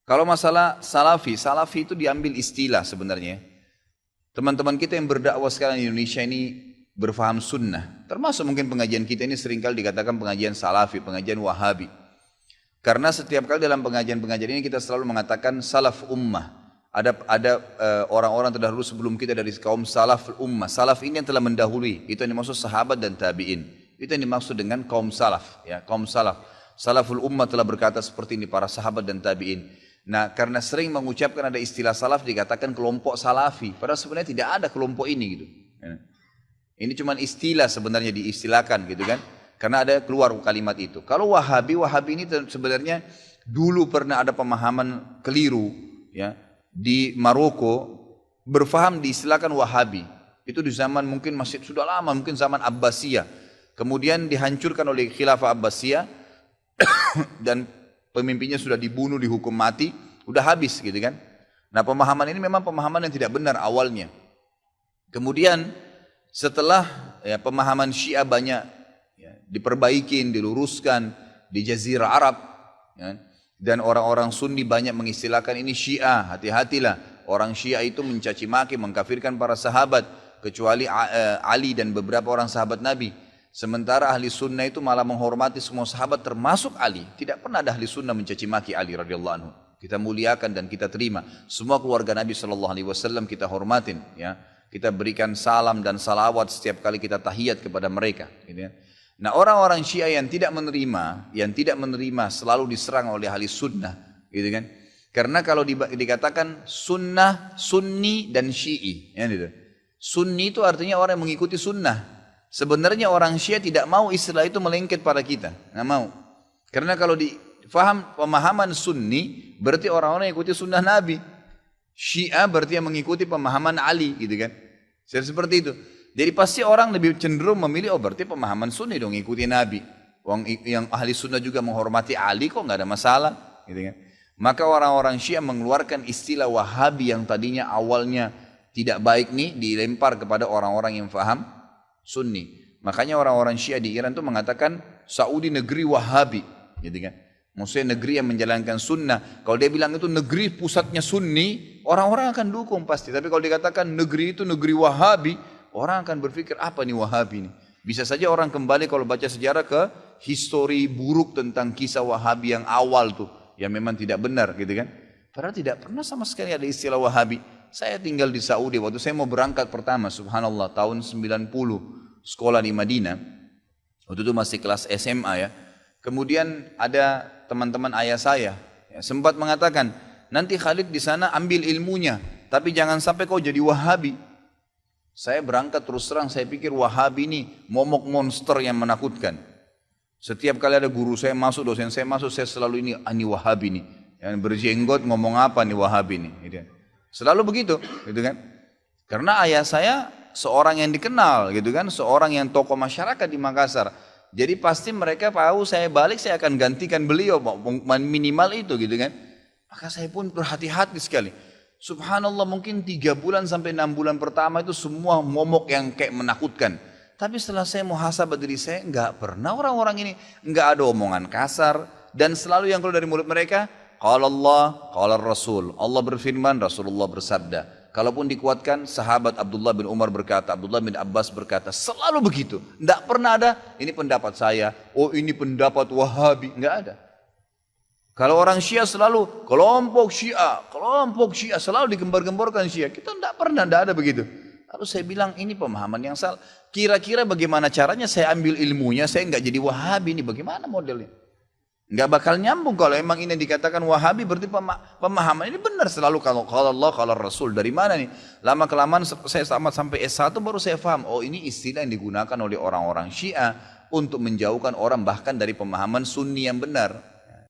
Kalau masalah salafi, salafi itu diambil istilah sebenarnya. Teman-teman kita yang berdakwah sekarang di Indonesia ini berfaham sunnah. Termasuk mungkin pengajian kita ini seringkali dikatakan pengajian salafi, pengajian wahabi. Karena setiap kali dalam pengajian-pengajian ini kita selalu mengatakan salaf ummah. Ada orang-orang terdahulu sebelum kita dari kaum salaf ummah. Salaf ini yang telah mendahului. Itu yang dimaksud sahabat dan tabi'in. Itu yang dimaksud dengan kaum salaf. Ya, kaum salaf. Salaful ummah telah berkata seperti ini para sahabat dan tabi'in. Nah, karena sering mengucapkan ada istilah salaf dikatakan kelompok salafi. Padahal sebenarnya tidak ada kelompok ini gitu. Ini cuma istilah sebenarnya diistilahkan gitu kan. Karena ada keluar kalimat itu. Kalau wahabi ini sebenarnya dulu pernah ada pemahaman keliru ya. Di Maroko berfaham diistilahkan wahabi. Itu di zaman mungkin masih sudah lama, mungkin zaman Abbasiyah. Kemudian dihancurkan oleh khilafah Abbasiyah dan pemimpinnya sudah dibunuh, dihukum mati, udah habis gitu kan. Nah, pemahaman ini memang pemahaman yang tidak benar awalnya. Kemudian setelah ya, pemahaman Syiah banyak ya, diperbaikin, diluruskan di Jazirah Arab ya, dan orang-orang Sunni banyak mengistilahkan ini Syiah, hati-hatilah. Orang Syiah itu mencaci maki, mengkafirkan para sahabat, kecuali Ali dan beberapa orang sahabat Nabi. Sementara ahli sunnah itu malah menghormati semua sahabat termasuk Ali. Tidak pernah ada ahli sunnah mencaci maki Ali radhiyallahu anhu. Kita muliakan dan kita terima. Semua keluarga Nabi SAW kita hormatin. Ya. Kita berikan salam dan salawat setiap kali kita tahiyat kepada mereka. Gitu ya. Nah, orang-orang Syiah yang tidak menerima selalu diserang oleh ahli sunnah. Gitu kan. Karena kalau dikatakan sunnah, sunni dan syi'i. Ya, gitu. Sunni itu artinya orang yang mengikuti sunnah. Sebenarnya orang Syiah tidak mau istilah itu melengket pada kita. Nggak mau. Karena kalau difaham pemahaman sunni, berarti orang-orang yang ikuti sunnah Nabi. Syiah berarti yang mengikuti pemahaman Ali. Gitu kan. Seperti itu. Jadi pasti orang lebih cenderung memilih, oh berarti pemahaman sunni dong, ikuti Nabi. Yang ahli sunnah juga menghormati Ali kok nggak ada masalah. Gitu kan. Maka orang-orang Syiah mengeluarkan istilah wahabi yang tadinya awalnya tidak baik nih, dilempar kepada orang-orang yang faham Sunni. Makanya orang-orang Syiah di Iran itu mengatakan Saudi negeri Wahabi, gitu kan? Maksudnya negeri yang menjalankan sunnah. Kalau dia bilang itu negeri pusatnya Sunni, orang-orang akan dukung pasti. Tapi kalau dikatakan negeri itu negeri Wahabi, orang akan berpikir apa nih Wahabi ini? Bisa saja orang kembali kalau baca sejarah ke histori buruk tentang kisah Wahabi yang awal tuh, yang memang tidak benar, gitu kan? Padahal tidak pernah sama sekali ada istilah Wahabi. Saya tinggal di Saudi, waktu saya mau berangkat pertama, subhanallah, tahun 90, sekolah di Madinah. Waktu itu masih kelas SMA ya. Kemudian ada teman-teman ayah saya, ya, sempat mengatakan, nanti Khalid di sana ambil ilmunya, tapi jangan sampai kau jadi Wahabi. Saya berangkat terus terang, saya pikir Wahabi ini momok monster yang menakutkan. Setiap kali ada guru saya masuk, dosen saya masuk, saya selalu ini Wahabi nih. Yang berjenggot ngomong apa nih Wahabi nih. Gitu. Selalu begitu, gitu kan? Karena ayah saya seorang yang dikenal, gitu kan? Seorang yang tokoh masyarakat di Makassar. Jadi pasti mereka tahu saya balik, saya akan gantikan beliau, minimal itu, gitu kan? Maka saya pun berhati-hati sekali. Subhanallah, mungkin 3 bulan sampai 6 bulan pertama itu semua momok yang kayak menakutkan. Tapi setelah saya muhasabah diri saya, enggak pernah orang-orang ini, enggak ada omongan kasar. Dan selalu yang keluar dari mulut mereka, qala Allah, qala Rasul. Allah berfirman, Rasulullah bersabda. Kalaupun dikuatkan, sahabat Abdullah bin Umar berkata, Abdullah bin Abbas berkata, selalu begitu. Tidak pernah ada, ini pendapat saya, oh ini pendapat Wahabi, enggak ada. Kalau orang Syiah selalu, kelompok Syiah, selalu digembar-gemborkan Syiah. Kita tidak pernah, tidak ada begitu. Lalu saya bilang, ini pemahaman yang salah. Kira-kira bagaimana caranya saya ambil ilmunya, saya enggak jadi Wahabi, ini bagaimana modelnya? Enggak bakal nyambung kalau emang ini dikatakan Wahabi, berarti pemahaman ini benar selalu kalau Allah, kalau Rasul. Dari mana nih? Lama kelamaan saya sampai S1 baru saya paham, oh ini istilah yang digunakan oleh orang-orang Syiah untuk menjauhkan orang bahkan dari pemahaman Sunni yang benar.